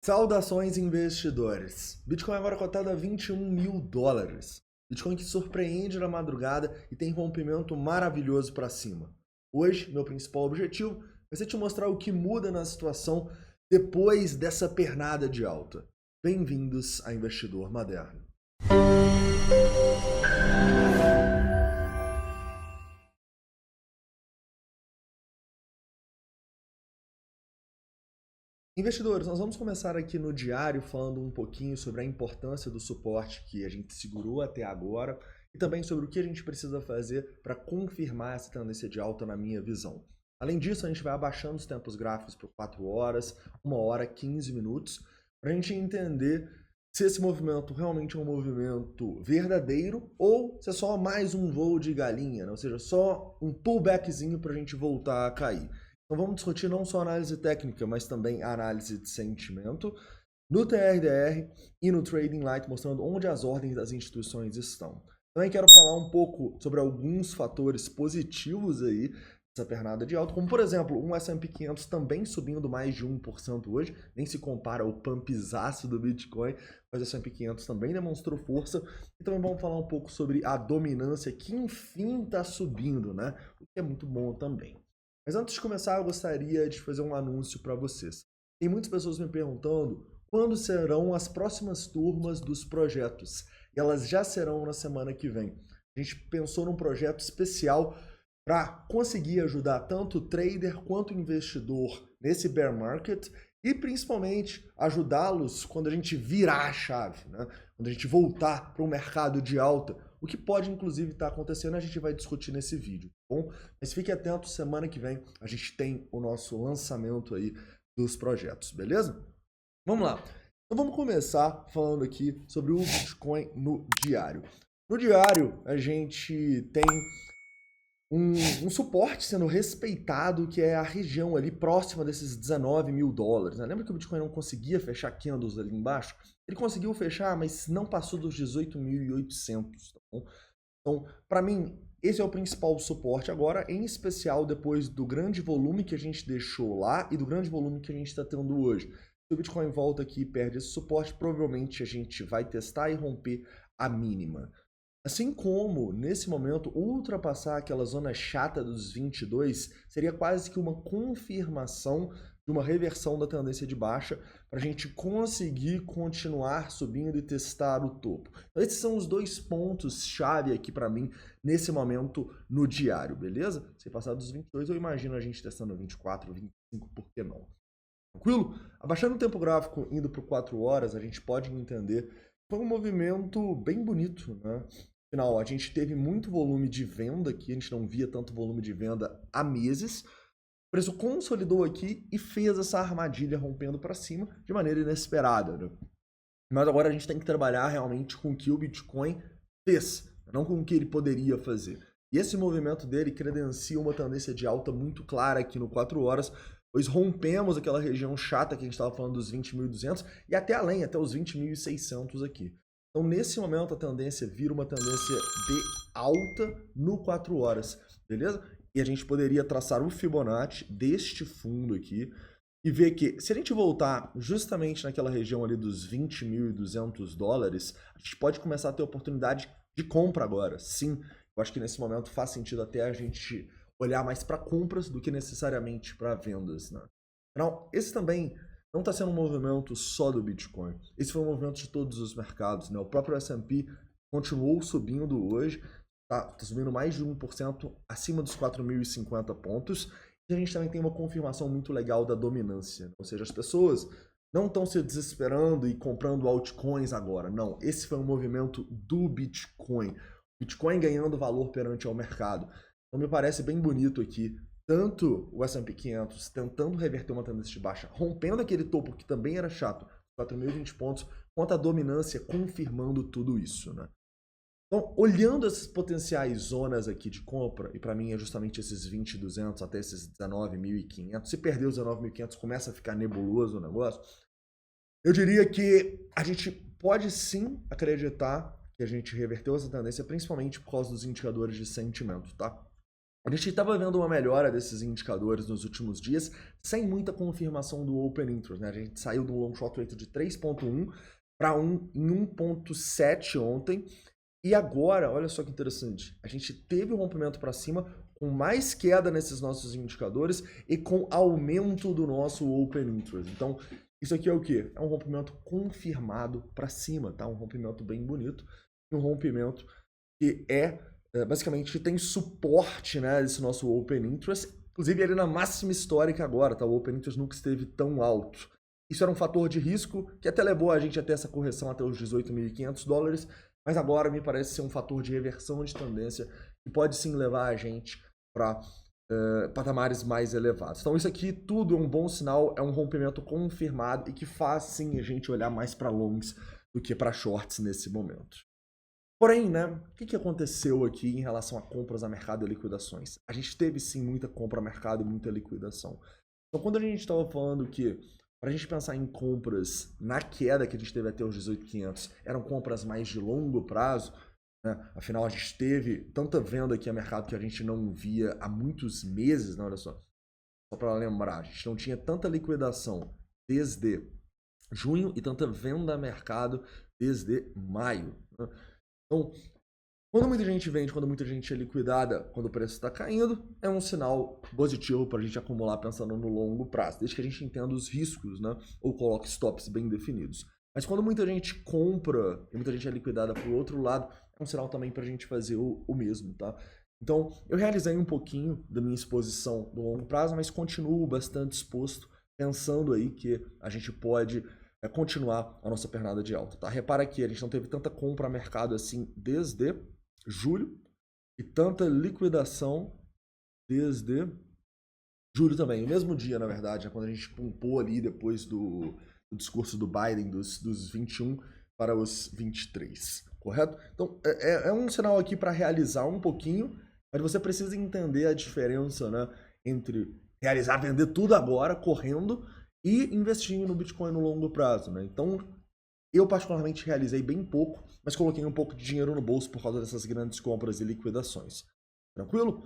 Saudações, investidores! Bitcoin agora cotado a 21 mil dólares. Bitcoin que surpreende na madrugada e tem rompimento maravilhoso para cima. Hoje, meu principal objetivo vai ser te mostrar o que muda na situação depois dessa pernada de alta. Bem-vindos a Investidor Moderno. Investidores, nós vamos começar aqui no diário falando um pouquinho sobre a importância do suporte que a gente segurou até agora e também sobre o que a gente precisa fazer para confirmar essa tendência de alta na minha visão. Além disso, a gente vai abaixando os tempos gráficos por 4 horas, 1 hora, 15 minutos, para a gente entender se esse movimento realmente é um movimento verdadeiro ou se é só mais um voo de galinha, né? Ou seja, só um pullbackzinho para a gente voltar a cair. Então vamos discutir não só análise técnica, mas também análise de sentimento no TRDR e no Trading Light, mostrando onde as ordens das instituições estão. Também quero falar um pouco sobre alguns fatores positivos aí dessa pernada de alta, como por exemplo, um S&P 500 também subindo mais de 1% hoje, nem se compara ao pumpzaço do Bitcoin, mas o S&P 500 também demonstrou força. E também vamos falar um pouco sobre a dominância que enfim está subindo, né? O que é muito bom também. Mas antes de começar, eu gostaria de fazer um anúncio para vocês. Tem muitas pessoas me perguntando quando serão as próximas turmas dos projetos. E elas já serão na semana que vem. A gente pensou num projeto especial para conseguir ajudar tanto o trader quanto o investidor nesse bear market e principalmente ajudá-los quando a gente virar a chave, né? Quando a gente voltar para um mercado de alta. O que pode, inclusive, estar acontecendo, a gente vai discutir nesse vídeo, tá bom? Mas fique atento, semana que vem a gente tem o nosso lançamento aí dos projetos, beleza? Vamos lá. Então vamos começar falando aqui sobre o Bitcoin no diário. No diário, a gente tem um suporte sendo respeitado, que é a região ali próxima desses 19 mil dólares. Né? Lembra que o Bitcoin não conseguia fechar candles ali embaixo? Ele conseguiu fechar, mas não passou dos 18.800. Tá bom? Então, para mim, esse é o principal suporte agora, em especial depois do grande volume que a gente deixou lá e do grande volume que a gente está tendo hoje. Se o Bitcoin volta aqui e perde esse suporte, provavelmente a gente vai testar e romper a mínima. Assim como, nesse momento, ultrapassar aquela zona chata dos 22 seria quase que uma confirmação de uma reversão da tendência de baixa para a gente conseguir continuar subindo e testar o topo. Então, esses são os dois pontos-chave aqui para mim nesse momento no diário, beleza? Se passar dos 22, eu imagino a gente testando 24, 25, por que não? Tranquilo? Abaixando o tempo gráfico, indo para 4 horas, a gente pode entender que foi um movimento bem bonito, né? Afinal, a gente teve muito volume de venda aqui, a gente não via tanto volume de venda há meses. O preço consolidou aqui e fez essa armadilha rompendo para cima de maneira inesperada, né? Mas agora a gente tem que trabalhar realmente com o que o Bitcoin fez, não com o que ele poderia fazer. E esse movimento dele credencia uma tendência de alta muito clara aqui no 4 horas, pois rompemos aquela região chata que a gente estava falando dos 20.200 e até além, até os 20.600 aqui. Então, nesse momento, a tendência vira uma tendência de alta no 4 horas, beleza? E a gente poderia traçar o Fibonacci deste fundo aqui e ver que, se a gente voltar justamente naquela região ali dos 20.200 dólares, a gente pode começar a ter oportunidade de compra agora. Sim, eu acho que nesse momento faz sentido até a gente olhar mais para compras do que necessariamente para vendas, né? Não, esse também não está sendo um movimento só do Bitcoin. Esse foi um movimento de todos os mercados, né? O próprio S&P continuou subindo hoje, tá subindo mais de 1% acima dos 4.050 pontos. E a gente também tem uma confirmação muito legal da dominância. Ou seja, as pessoas não estão se desesperando e comprando altcoins agora. Não, esse foi um movimento do Bitcoin. Bitcoin ganhando valor perante ao mercado. Então me parece bem bonito aqui tanto o S&P 500 tentando reverter uma tendência de baixa, rompendo aquele topo que também era chato, 4.020 pontos, quanto a dominância confirmando tudo isso, né? Então, olhando essas potenciais zonas aqui de compra, e para mim é justamente esses 20.200 até esses 19.500, se perder os 19.500 começa a ficar nebuloso o negócio, eu diria que a gente pode sim acreditar que a gente reverteu essa tendência, principalmente por causa dos indicadores de sentimento, tá? A gente estava vendo uma melhora desses indicadores nos últimos dias, sem muita confirmação do Open Interest, né? A gente saiu de um long short rate de 3.1 para em 1.7 ontem. E agora, olha só que interessante, a gente teve um rompimento para cima, com mais queda nesses nossos indicadores e com aumento do nosso Open Interest. Então, isso aqui é o quê? É um rompimento confirmado para cima, tá? Um rompimento bem bonito, um rompimento que basicamente tem suporte, né, desse nosso Open Interest, inclusive ele na máxima histórica agora, tá? O Open Interest nunca esteve tão alto. Isso era um fator de risco que até levou a gente a ter essa correção até os $18.500, mas agora me parece ser um fator de reversão de tendência que pode sim levar a gente para patamares mais elevados. Então isso aqui tudo é um bom sinal, é um rompimento confirmado e que faz sim a gente olhar mais para longs do que para shorts nesse momento. Porém, né, o que aconteceu aqui em relação a compras a mercado e liquidações? A gente teve sim muita compra a mercado e muita liquidação. Então quando a gente estava falando que para a gente pensar em compras na queda que a gente teve até os 18.500, eram compras mais de longo prazo, né? Afinal a gente teve tanta venda aqui a mercado que a gente não via há muitos meses, né? Olha só para lembrar, a gente não tinha tanta liquidação desde junho e tanta venda a mercado desde maio, né? Então, quando muita gente vende, quando muita gente é liquidada, quando o preço está caindo, é um sinal positivo para a gente acumular pensando no longo prazo, desde que a gente entenda os riscos, né? Ou coloque stops bem definidos. Mas quando muita gente compra e muita gente é liquidada para o outro lado, é um sinal também para a gente fazer o mesmo, tá? Então, eu realizei um pouquinho da minha exposição no longo prazo, mas continuo bastante exposto, pensando aí que a gente pode continuar a nossa pernada de alta, tá? Repara que a gente não teve tanta compra a mercado assim desde julho e tanta liquidação desde julho também. O mesmo dia, na verdade, quando a gente pumpou ali depois do discurso do Biden dos 21 para os 23, correto? Então, é um sinal aqui para realizar um pouquinho, mas você precisa entender a diferença, né, entre realizar, vender tudo agora, correndo, e investir no Bitcoin no longo prazo, né? Então, eu particularmente realizei bem pouco, mas coloquei um pouco de dinheiro no bolso por causa dessas grandes compras e liquidações. Tranquilo?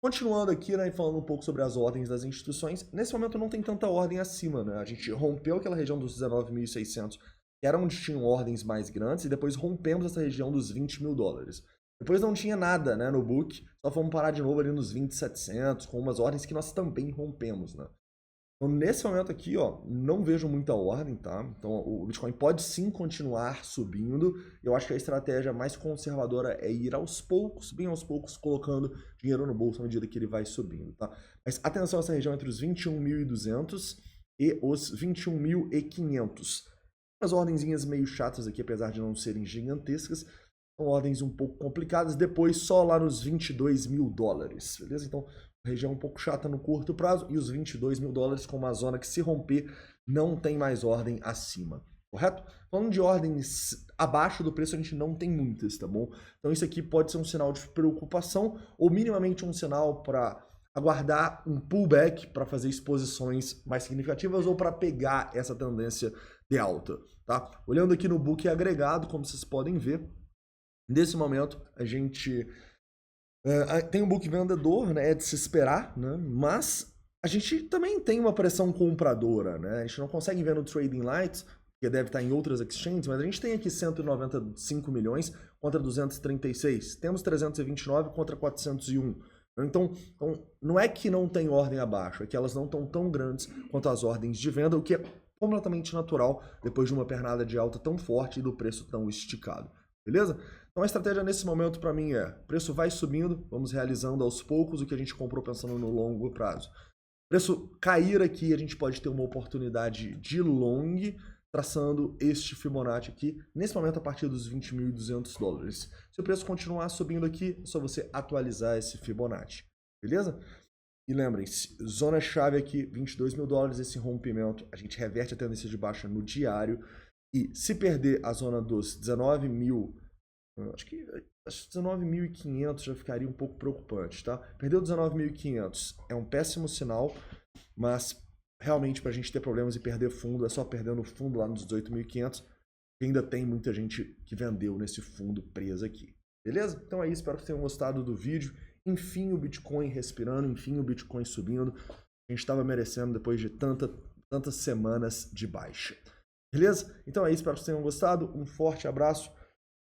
Continuando aqui, né, falando um pouco sobre as ordens das instituições, nesse momento não tem tanta ordem acima, né? A gente rompeu aquela região dos 19.600, que era onde tinham ordens mais grandes, e depois rompemos essa região dos $20.000. Depois não tinha nada, né, no book, só fomos parar de novo ali nos 20.700, com umas ordens que nós também rompemos, né? Então, nesse momento aqui, ó, não vejo muita ordem, tá? Então, o Bitcoin pode sim continuar subindo. Eu acho que a estratégia mais conservadora é ir aos poucos, bem aos poucos, colocando dinheiro no bolso à medida que ele vai subindo, tá? Mas atenção a essa região entre os 21.200 e os 21.500. As ordenzinhas meio chatas aqui, apesar de não serem gigantescas, são ordens um pouco complicadas. Depois, só lá nos $22.000, beleza? Então, região um pouco chata no curto prazo, e os $22.000 com uma zona que, se romper, não tem mais ordem acima, correto? Falando de ordens abaixo do preço, a gente não tem muitas, tá bom? Então isso aqui pode ser um sinal de preocupação, ou minimamente um sinal para aguardar um pullback para fazer exposições mais significativas ou para pegar essa tendência de alta, tá? Olhando aqui no book agregado, como vocês podem ver, nesse momento a gente tem um book vendedor, né? É de se esperar, né? Mas a gente também tem uma pressão compradora, né? A gente não consegue ver no Trading Lights, que deve estar em outras exchanges, mas a gente tem aqui 195 milhões contra 236. Temos 329 contra 401. Então, não é que não tem ordem abaixo, é que elas não estão tão grandes quanto as ordens de venda, o que é completamente natural depois de uma pernada de alta tão forte e do preço tão esticado. Beleza? Então a estratégia nesse momento para mim é: preço vai subindo, vamos realizando aos poucos o que a gente comprou pensando no longo prazo. Preço cair aqui, a gente pode ter uma oportunidade de long, traçando este Fibonacci aqui, nesse momento a partir dos $20.200. Se o preço continuar subindo aqui, é só você atualizar esse Fibonacci, beleza? E lembrem-se, zona-chave aqui, $22.000, esse rompimento, a gente reverte a tendência de baixa no diário, e se perder a zona dos 19.000, acho que 19.500 já ficaria um pouco preocupante, tá? Perdeu 19.500 é um péssimo sinal, mas realmente para a gente ter problemas e perder fundo, é só perdendo fundo lá nos 18.500, que ainda tem muita gente que vendeu nesse fundo preso aqui. Beleza? Então é isso, espero que tenham gostado do vídeo. enfim o Bitcoin respirando, enfim o Bitcoin subindo. A gente estava merecendo depois de tantas semanas de baixa. Beleza? Então é isso, espero que vocês tenham gostado. Um forte abraço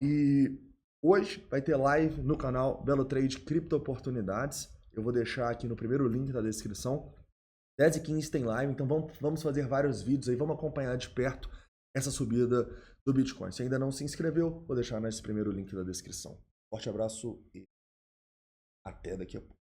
e hoje vai ter live no canal Belo Trade Cripto Oportunidades. Eu vou deixar aqui no primeiro link da descrição. 10h15 tem live, então vamos fazer vários vídeos aí, vamos acompanhar de perto essa subida do Bitcoin. Se ainda não se inscreveu, vou deixar nesse primeiro link da descrição. Forte abraço e até daqui a pouco.